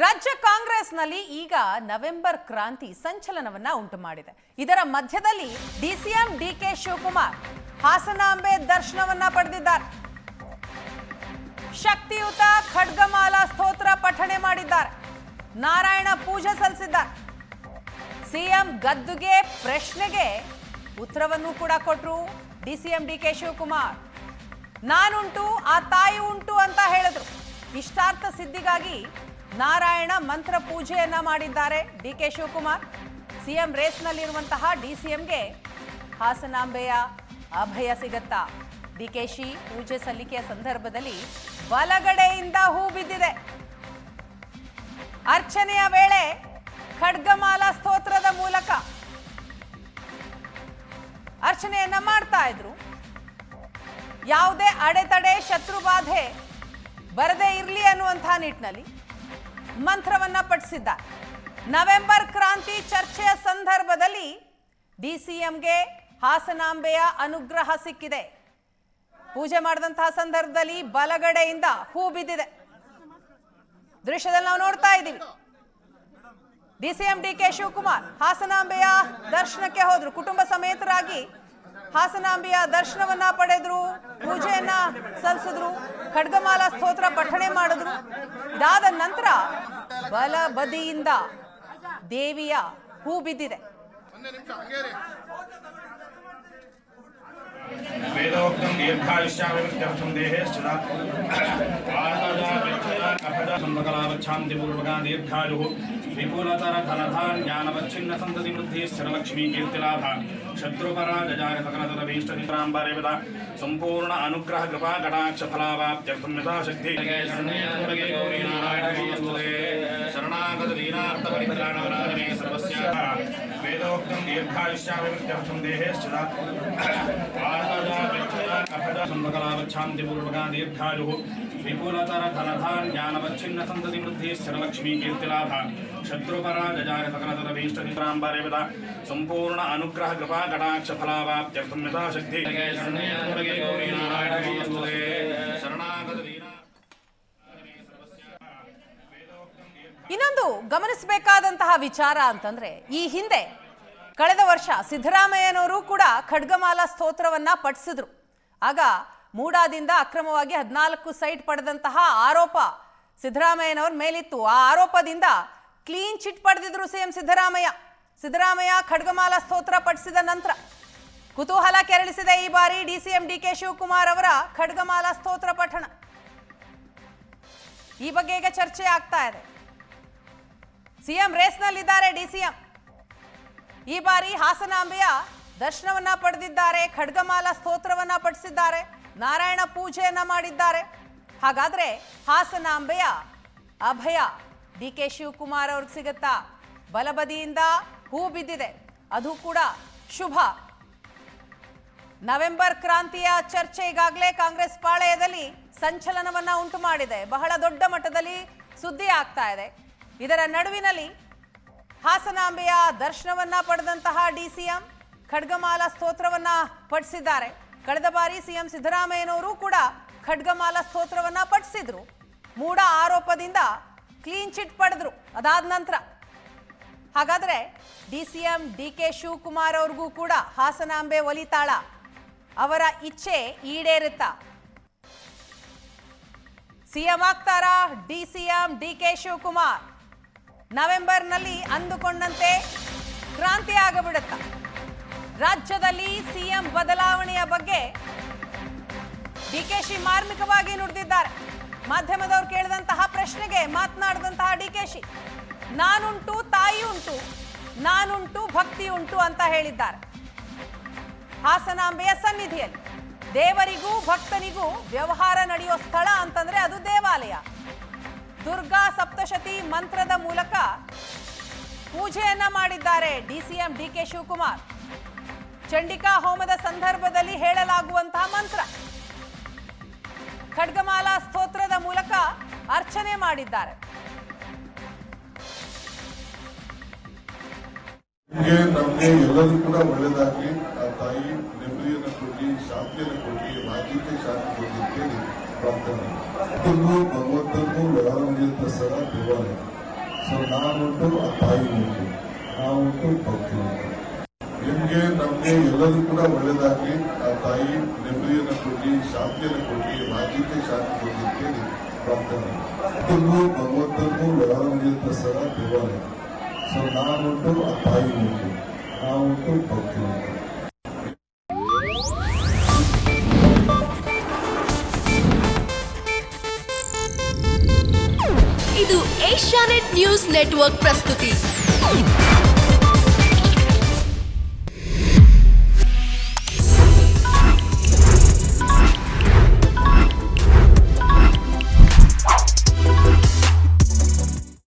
ರಾಜ್ಯ ಕಾಂಗ್ರೆಸ್ನಲ್ಲಿ ಈಗ ನವೆಂಬರ್ ಕ್ರಾಂತಿ ಸಂಚಲನವನ್ನ ಉಂಟು ಮಾಡಿದೆ. ಇದರ ಮಧ್ಯದಲ್ಲಿ ಡಿಸಿಎಂ ಡಿಕೆ ಶಿವಕುಮಾರ್ ಹಾಸನಾಂಬೆ ದರ್ಶನವನ್ನ ಪಡೆದಿದ್ದಾರೆ. ಶಕ್ತಿಯುತ ಖಡ್ಗಮಾಲಾ ಸ್ತೋತ್ರ ಪಠಣೆ ಮಾಡಿದ್ದಾರೆ. ನಾರಾಯಣ ಪೂಜೆ ಸಲ್ಲಿಸಿದ್ದಾರೆ. ಸಿಎಂ ಗದ್ದುಗೆ ಪ್ರಶ್ನೆಗೆ ಉತ್ತರವನ್ನು ಕೂಡ ಕೊಟ್ಟರು ಡಿಸಿಎಂ ಡಿಕೆ ಶಿವಕುಮಾರ್. ನಾನುಂಟು ಆ ತಾಯಿ ಉಂಟು ಅಂತ ಹೇಳಿದ್ರು. ಇಷ್ಟಾರ್ಥ ಸಿದ್ಧಿಗಾಗಿ ನಾರಾಯಣ ಮಂತ್ರ ಪೂಜೆಯನ್ನ ಮಾಡಿದ್ದಾರೆ ಡಿಕೆ ಶಿವಕುಮಾರ್. ಸಿಎಂ ರೇಸ್ನಲ್ಲಿರುವಂತಹ ಡಿಸಿಎಂಗೆ ಹಾಸನಾಂಬೆಯ ಅಭಯ ಸಿಗತ್ತಾ? ಡಿಕೆಶಿ ಪೂಜೆ ಸಲ್ಲಿಕೆಯ ಸಂದರ್ಭದಲ್ಲಿ ಬಲಗಡೆಯಿಂದ ಹೂ ಬಿದ್ದಿದೆ. ಅರ್ಚನೆಯ ವೇಳೆ ಖಡ್ಗಮಾಲಾ ಸ್ತೋತ್ರದ ಮೂಲಕ ಅರ್ಚನೆಯನ್ನ ಮಾಡ್ತಾ ಇದ್ರು. ಯಾವುದೇ ಅಡೆತಡೆ ಶತ್ರುಬಾಧೆ ಬರದೇ ಇರಲಿ ಅನ್ನುವಂತಹ ನಿಟ್ಟಿನಲ್ಲಿ ಮಂತ್ರವನ್ನ ಪಠಿಸಿದ್ದಾರೆ. ನವೆಂಬರ್ ಕ್ರಾಂತಿ ಚರ್ಚೆಯ ಸಂದರ್ಭದಲ್ಲಿ ಡಿಸಿಎಂಗೆ ಹಾಸನಾಂಬೆಯ ಅನುಗ್ರಹ ಸಿಕ್ಕಿದೆ. ಪೂಜೆ ಮಾಡಿದಂತಹ ಸಂದರ್ಭದಲ್ಲಿ ಬಲಗಡೆಯಿಂದ ಹೂ ಬಿದ್ದಿದೆ. ದೃಶ್ಯದಲ್ಲಿ ನಾವು ನೋಡ್ತಾ ಇದ್ದೀವಿ. ಡಿಸಿಎಂ ಡಿಕೆ ಶಿವಕುಮಾರ್ ಹಾಸನಾಂಬೆಯ ದರ್ಶನಕ್ಕೆ ಹೋದ್ರು. ಕುಟುಂಬ ಸಮೇತರಾಗಿ ಹಾಸನಾಂಬೆಯ ದರ್ಶನವನ್ನ ಪಡೆದ್ರು, ಪೂಜೆಯನ್ನ ಸಲ್ಲಿಸಿದ್ರು, ಖಡ್ಗಮಾಲಾ ಸ್ತೋತ್ರ ಪಠಣೆ ಮಾಡಿದ್ರು. ಇದಾದ ನಂತರ ಬಲ ಬದಿಯಿಂದ ದೇವಿಯ ಹೂ ಬಿದ್ದಿದೆ. वेदोक्तं दीर्घायुष्याभिवृद्ध्यर्थं देहे स्थिता पूर्वका दीर्घायुः विपुलतर धनधान्यानवच्छिन्नसन्ततिवृद्धिः स्थिरलक्ष्मीकीर्तिलाभः शत्रुपराजयाय सकलतरभीष्टनित्राम्बरेवदा सम्पूर्ण अनुग्रह कृपा कटाक्षफलावाप्त्यर्थं यथाशक्ति शरणागत दीनार्थपरित्राणवराजने सर्वस्याः वेदोक्तं दीर्घायुष्याभिवृद्ध्यर्थं देहे स्थिता पूर्वका दीर्घायुः विपुलतर धनधान्यानवच्छिन्नसन्ततिवृद्धिः स्थिरलक्ष्मीकीर्तिलाभः शत्रुपराजयाय सकलतरभीष्टनित्राम्बरेवदा सम्पूर्ण अनुग्रह कृपा कटाक्षफलावाप्त्यर्थं यथाशक्ति ಇನ್ನೊಂದು ಗಮನಿಸಬೇಕಾದಂತಹ ವಿಚಾರ ಅಂತಂದ್ರೆ, ಈ ಹಿಂದೆ ಕಳೆದ ವರ್ಷ ಸಿದ್ದರಾಮಯ್ಯನವರು ಕೂಡ ಖಡ್ಗಮಾಲಾ ಸ್ತೋತ್ರವನ್ನ ಪಠಿಸಿದ್ರು. ಆಗ ಮೂಡಾದಿಂದ ಅಕ್ರಮವಾಗಿ 14 ಸೈಟ್ ಪಡೆದಂತಹ ಆರೋಪ ಸಿದ್ದರಾಮಯ್ಯನವ್ರ ಮೇಲಿತ್ತು. ಆ ಆರೋಪದಿಂದ ಕ್ಲೀನ್ ಚಿಟ್ ಪಡೆದಿದ್ರು ಸಿಎಂ ಸಿದ್ದರಾಮಯ್ಯ ಖಡ್ಗಮಾಲಾ ಸ್ತೋತ್ರ ಪಠಿಸಿದ ನಂತರ ಕುತೂಹಲ ಕೆರಳಿಸಿದೆ ಈ ಬಾರಿ ಡಿಸಿಎಂ ಡಿಕೆ ಶಿವಕುಮಾರ್ ಅವರ ಖಡ್ಗಮಾಲಾ ಸ್ತೋತ್ರ ಪಠಣ. ಈ ಬಗ್ಗೆ ಈಗ ಚರ್ಚೆ ಆಗ್ತಾ ಇದೆ. ಸಿಎಂ ರೇಸ್ನಲ್ಲಿದ್ದಾರೆ ಡಿಸಿಎಂ. ಈ ಬಾರಿ ಹಾಸನಾಂಬೆಯ ದರ್ಶನವನ್ನ ಪಡೆದಿದ್ದಾರೆ, ಖಡ್ಗಮಾಲಾ ಸ್ತೋತ್ರವನ್ನ ಪಠಿಸಿದ್ದಾರೆ, ನಾರಾಯಣ ಪೂಜೆಯನ್ನ ಮಾಡಿದ್ದಾರೆ. ಹಾಗಾದ್ರೆ ಹಾಸನಾಂಬೆಯ ಅಭಯ ಡಿಕೆ ಶಿವಕುಮಾರ್ ಅವ್ರಿಗೆ ಸಿಗುತ್ತಾ? ಬಲಬದಿಯಿಂದ ಹೂ ಬಿದ್ದಿದೆ, ಅದು ಕೂಡ ಶುಭ. ನವೆಂಬರ್ ಕ್ರಾಂತಿಯ ಚರ್ಚೆ ಈಗಾಗಲೇ ಕಾಂಗ್ರೆಸ್ ಪಾಳೆಯದಲ್ಲಿ ಸಂಚಲನವನ್ನ ಉಂಟು ಮಾಡಿದೆ. ಬಹಳ ದೊಡ್ಡ ಮಟ್ಟದಲ್ಲಿ ಸುದ್ದಿ ಆಗ್ತಾ ಇದೆ. ಇದರ ನಡುವಿನಲ್ಲಿ ಹಾಸನಾಂಬೆಯ ದರ್ಶನವನ್ನ ಪಡೆದಂತಹ ಡಿಸಿಎಂ ಖಡ್ಗಮಾಲಾ ಸ್ತೋತ್ರವನ್ನ ಪಠಿಸಿದ್ದಾರೆ. ಕಳೆದ ಬಾರಿ ಸಿಎಂ ಸಿದ್ದರಾಮಯ್ಯನವರು ಕೂಡ ಖಡ್ಗಮಾಲಾ ಸ್ತೋತ್ರವನ್ನ ಪಠಿಸಿದ್ರು. ಮೂಡ ಆರೋಪದಿಂದ ಕ್ಲೀನ್ ಚಿಟ್ ಪಡೆದ್ರು. ಅದಾದ ನಂತರ ಹಾಗಾದ್ರೆ ಡಿಸಿಎಂ ಡಿಕೆ ಶಿವಕುಮಾರ್ ಅವ್ರಿಗೂ ಕೂಡ ಹಾಸನಾಂಬೆ ಒಲಿತಾಳ? ಅವರ ಇಚ್ಛೆ ಈಡೇರುತ್ತಾ? ಸಿಎಂ ಆಗ್ತಾರಾ ಡಿಸಿಎಂ ಡಿಕೆ ಶಿವಕುಮಾರ್? ನವೆಂಬರ್ನಲ್ಲಿ ಅಂದುಕೊಂಡಂತೆ ಕ್ರಾಂತಿ ಆಗಬಿಡುತ್ತಾ? ರಾಜ್ಯದಲ್ಲಿ ಸಿಎಂ ಬದಲಾವಣೆಯ ಬಗ್ಗೆ ಡಿಕೆಶಿ ಮಾರ್ಮಿಕವಾಗಿ ನುಡಿದಿದ್ದಾರೆ. ಮಾಧ್ಯಮದವರು ಕೇಳಿದಂತಹ ಪ್ರಶ್ನೆಗೆ ಮಾತನಾಡಿದಂತಹ ಡಿಕೆಶಿ, ನಾನುಂಟು ತಾಯಿ ಉಂಟು, ನಾನುಂಟು ಭಕ್ತಿ ಉಂಟು ಅಂತ ಹೇಳಿದ್ದಾರೆ. ಹಾಸನಾಂಬೆಯ ಸನ್ನಿಧಿಯಲ್ಲಿ ದೇವರಿಗೂ ಭಕ್ತನಿಗೂ ವ್ಯವಹಾರ ನಡೆಯೋ ಸ್ಥಳ ಅಂತಂದ್ರೆ ಅದು ದೇವಾಲಯ. ದುರ್ಗಾ ಸಪ್ತಶತಿ ಮಂತ್ರದ ಮೂಲಕ ಪೂಜೆಯನ್ನ ಮಾಡಿದ್ದಾರೆ ಡಿಸಿಎಂ ಡಿಕೆ ಶಿವಕುಮಾರ್. ಚಂಡಿಕಾ ಹೋಮದ ಸಂದರ್ಭದಲ್ಲಿ ಹೇಳಲಾಗುವಂತಹ ಮಂತ್ರ, ಖಡ್ಗಮಾಲಾ ಸ್ತೋತ್ರದ ಮೂಲಕ ಅರ್ಚನೆ ಮಾಡಿದ್ದಾರೆ. ನಮಗೆ ಎಲ್ಲರೂ ಕೂಡ ಒಳ್ಳೆಯದಾಗಿ ಆ ತಾಯಿ ನೆಮ್ಮದಿಯನ್ನು ಕೊಡಿ, ಶಾಂತಿಯನ್ನು ಕೊಡಿ, ರಾಜ್ಯಕ್ಕೆ ಶಾಂತಿ ಕೊಡಿ ಅಂತೇಳಿ ಪ್ರಾರ್ಥನೆ. ಭಗವಂತನೂ ವ್ಯವಹಾರ ನಡೆಯುವಂತಹ ಸ್ಥಳ ದೇವಾಲಯ. ಸೊ ನಾನುಂಟು ಆ ತಾಯಿ ಉಂಟು, ನಾವುಂಟು ಭಕ್ತಿ ಉಂಟು. ನಿಮ್ಗೆ ನಮ್ಗೆ ಎಲ್ಲರೂ ಕೂಡ ಒಳ್ಳೇದಾಗಿ ಆ ತಾಯಿ ನೆಮ್ಮದಿಯನ್ನು ಕೊಡ್ಲಿ, ಶಾಂತಿಯನ್ನು ಕೊಡ್ಲಿ, ರಾಜ್ಯಕ್ಕೆ ಶಾಂತಿ ಕೊಡ್ಲಿ ಅಂತೇಳಿ ಪ್ರಾರ್ಥನೆ. ಭಗವಂತನಿಗೂ ವ್ಯವಹಾರ ಮುಗಿಯುತ್ತ ಸ್ಥಳ ದೇವಾಲಯ. ಸೊ ನಾನುಂಟು ಆ ತಾಯಿ ಉಂಟು, ನಾವುಂಟು ಭಕ್ತಿ ಉಂಟು. ಇದು ಏಷ್ಯಾನೆಟ್ ನ್ಯೂಸ್ ನೆಟ್ವರ್ಕ್ ಪ್ರಸ್ತುತಿ.